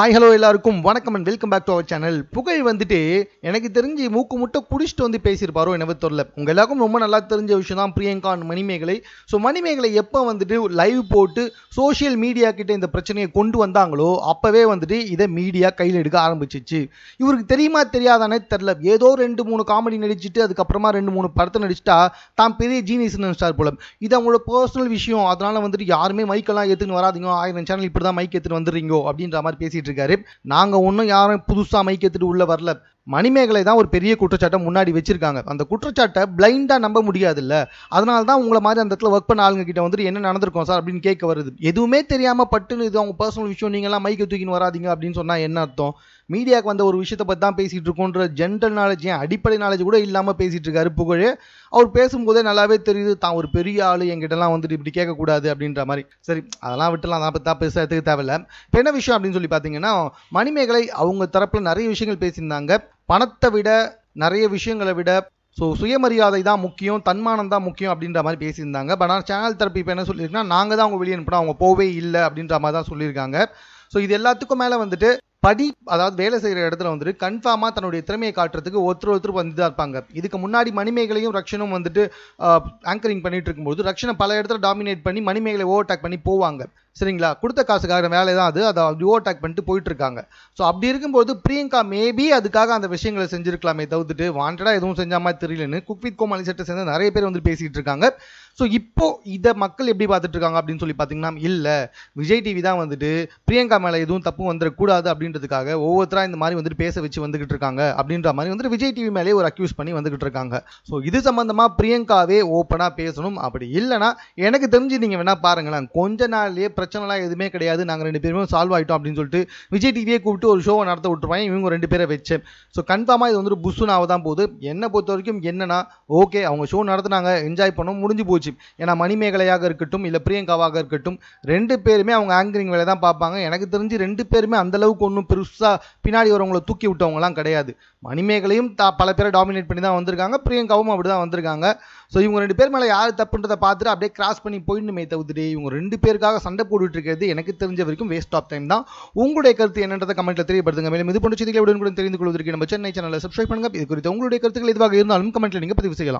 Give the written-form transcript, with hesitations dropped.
Hi hello எல்லாருக்கும் வணக்கம் and welcome back to our channel. புகழ் வந்துட்டு எனக்கு தெரிஞ்சு மூக்கு முட்டை குடிச்சிட்டு வந்து பேசியிருப்பாரோ என்ன தெரியல. உங்கள் எல்லாருக்கும் ரொம்ப நல்லா தெரிஞ்ச விஷயம் தான் பிரியங்கா மணிமேகலை. ஸோ மணிமேகலை எப்போ வந்துட்டு லைவ் போட்டு சோஷியல் மீடியா கிட்ட இந்த பிரச்சனையை கொண்டு வந்தாங்களோ அப்போவே வந்துட்டு இதை மீடியா கையில் எடுக்க ஆரம்பிச்சிச்சு. இவருக்கு தெரியுமா தெரியாதானே தெரில. ஏதோ 2-3 காமெடி நடிச்சுட்டு அதுக்கப்புறமா 2-3 படத்தை நடிச்சுட்டா தான் பெரிய ஜீனியஸ் நினைச்சார் போல. இது அவங்களோட பர்சனல் விஷயம். அதனால வந்துட்டு யாருமே மைக்கெல்லாம் ஏற்றுன்னு வராதிங்க, 1000 சேனல் இப்படி தான் மைக் ஏற்றுன்னு வந்துடுறீங்கோ அப்படின்ற மாதிரி பேசிட்டு இருக்காரு. நாங்க ஒன்றும் யாரும் புதுசா மைக் எடுத்துட்டு உள்ள வரல. மணிமேகலை தான் ஒரு பெரிய குற்றச்சாட்டை முன்னாடி வச்சிருக்காங்க. அந்த குற்றச்சாட்டை பிளைண்டா நம்ப முடியாது இல்ல. அதனால தான் உங்களை மாதிரி அந்த இடத்துல ஒர்க் பண்ண ஆளுங்க கிட்ட வந்துட்டு என்ன நடந்திருக்கும் சார் அப்படின்னு கேட்க வருது. எதுவுமே தெரியாம பட்டுன்னு இது அவங்க பர்சனல் விஷயம், நீங்க எல்லாம் மைக்கை தூக்கின்னு வராதிங்க அப்படின்னு சொன்னா என்ன அர்த்தம்? மீடியாவுக்கு வந்த ஒரு விஷயத்தை பற்றி தான் பேசிட்டு இருக்கோன்ற ஜென்ரல் நாலேஜ், அடிப்படை நாலேஜ் கூட இல்லாமல் பேசிட்டு இருக்காரு புகழ். அவர் பேசும்போதே நல்லாவே தெரியுது தான் ஒரு பெரிய ஆளு, என்கிட்டலாம் வந்துட்டு இப்படி கேட்கக்கூடாது அப்படின்ற மாதிரி. சரி, அதெல்லாம் விட்டுலாம், அதை பற்றி தான் பெருசாக எடுத்துக்க தேவையில்ல. இப்போ என்ன விஷயம் அப்படின்னு சொல்லி பார்த்தீங்கன்னா, மணிமேகலை அவங்க தரப்பில் நிறைய விஷயங்கள் பேசியிருந்தாங்க. பணத்தை விட, நிறைய விஷயங்களை விட சுயமரியாதை தான் முக்கியம், தன்மானம் தான் முக்கியம் அப்படின்ற மாதிரி பேசியிருந்தாங்க. பட் ஆனால் சேனல் தரப்பு இப்போ என்ன சொல்லியிருக்குன்னா, நாங்கள் தான் அவங்க வெளியே அனுப்பினோம், அவங்க போவே இல்லை அப்படின்ற மாதிரி தான் சொல்லியிருக்காங்க. ஸோ இது எல்லாத்துக்கும் மேலே வந்துட்டு அதாவது வேலை செய்கிற இடத்துல வந்துட்டு கன்ஃபார்மாக தன்னுடைய திறமையை காட்டுறதுக்கு ஒருத்தர் வந்து தான் இருப்பாங்க. இதுக்கு முன்னாடி மணிமேகலையும் ரக்ஷனும் வந்துட்டு ஆங்கரிங் பண்ணிட்டு இருக்கும்போது ரக்ஷனை பல இடத்துல டாமினேட் பண்ணி மணிமேகலை ஓவர்டேக் பண்ணி போவாங்க. சரிங்களா, கொடுத்த காசுக்காக வேலை தான் அது, அதை ஓவர்டேக் பண்ணிட்டு போயிட்டு இருக்காங்க. ஸோ அப்படி இருக்கும்போது பிரியங்கா மேபி அதுக்காக அந்த விஷயங்களை செஞ்சிருக்கலாமே தவிர்த்துட்டு வாண்டடா எதுவும் செஞ்ச மாதிரி தெரியலன்னு குக் வித் கோமாளி செட்டை சேர்ந்து நிறைய பேர் வந்து பேசிட்டு இருக்காங்க. ஸோ இப்போ இதை மக்கள் எப்படி பார்த்துட்டு இருக்காங்க அப்படின்னு சொல்லி பார்த்தீங்கன்னா, இல்லை விஜய் டிவி தான் வந்துட்டு பிரியங்கா மேலே எதுவும் தப்பு வந்துடக்கூடாது அப்படின்றதுக்காக ஒவ்வொருத்தரா இந்த மாதிரி வந்துட்டு பேச வச்சு வந்துகிட்டு இருக்காங்க அப்படின்ற மாதிரி வந்துட்டு விஜய் டிவி மேலே ஒரு அக்யூஸ் பண்ணி வந்துகிட்டு இருக்காங்க. ஸோ இது சம்பந்தமா பிரியங்காவே ஓப்பனாக பேசணும். அப்படி இல்லைன்னா எனக்கு தெரிஞ்சு நீங்கள் வேணா பாருங்களேன், கொஞ்ச நாள்லயே பிரச்சனைலாம் எதுவுமே கிடையாது, நாங்கள் 2 பேருமே சால்வ் ஆகிட்டோம் அப்படின்னு சொல்லிட்டு விஜய் டிவியே கூப்பிட்டு ஒரு ஷோவை நடத்த விட்டுருவாங்க இவங்க 2 பேரை வச்சு. ஸோ கன்ஃபார்மாக இது வந்துட்டு புஷ்ஷுனாக தான் போகுது. என்னை பொறுத்த வரைக்கும் என்னன்னா, ஓகே அவங்க ஷோ நடத்துனாங்க, என்ஜாய் பண்ணோம், முடிஞ்சு போச்சு. ஏன்னா மணிமேகலையாக இருக்கட்டும் இல்லை பிரியங்காவாக இருக்கட்டும் 2 பேருமே அவங்க ஆங்கரிங் வேலை தான் பார்ப்பாங்க. எனக்கு தெரிஞ்சு 2 பேருமே அந்த அளவுக்கு ஒன்றும் பெருசாக பின்னாடி வரவங்களை தூக்கி விட்டவங்கலாம் கிடையாது. மணிமேகலையும் பல பேரை டாமினேட் பண்ணி தான் வந்திருக்காங்க, பிரியங்காவும் அப்படி தான் வந்திருக்காங்க. ஸோ இவங்க 2 பேர் மேலே யார் தப்புன்றதை பார்த்துட்டு அப்படியே கிராஸ் பண்ணி போயிடணுமே தவிர்த்துட்டு இவங்க 2 பேருக்காக சண்டை போட்டுட்டு இருக்கிறது எனக்கு தெரிஞ்ச வரைக்கும் வேஸ்ட் ஆஃப் டைம் தான். உங்களுடைய கருத்து என்னன்றதை கமெண்ட்ல தெரியப்படுத்துங்க. மேலும் இது போன்ற செய்திகளை உடனுக்குடன் தெரிந்து கொள்வதற்கு நம்ம சென்னை சேனலை சப்ஸ்கிரைப் பண்ணுங்க. இது குறித்து உங்களுடைய கருத்துக்கள் எதுவாக இருந்தாலும் கமெண்ட்ல நீங்க பதிவு செய்யலாம்.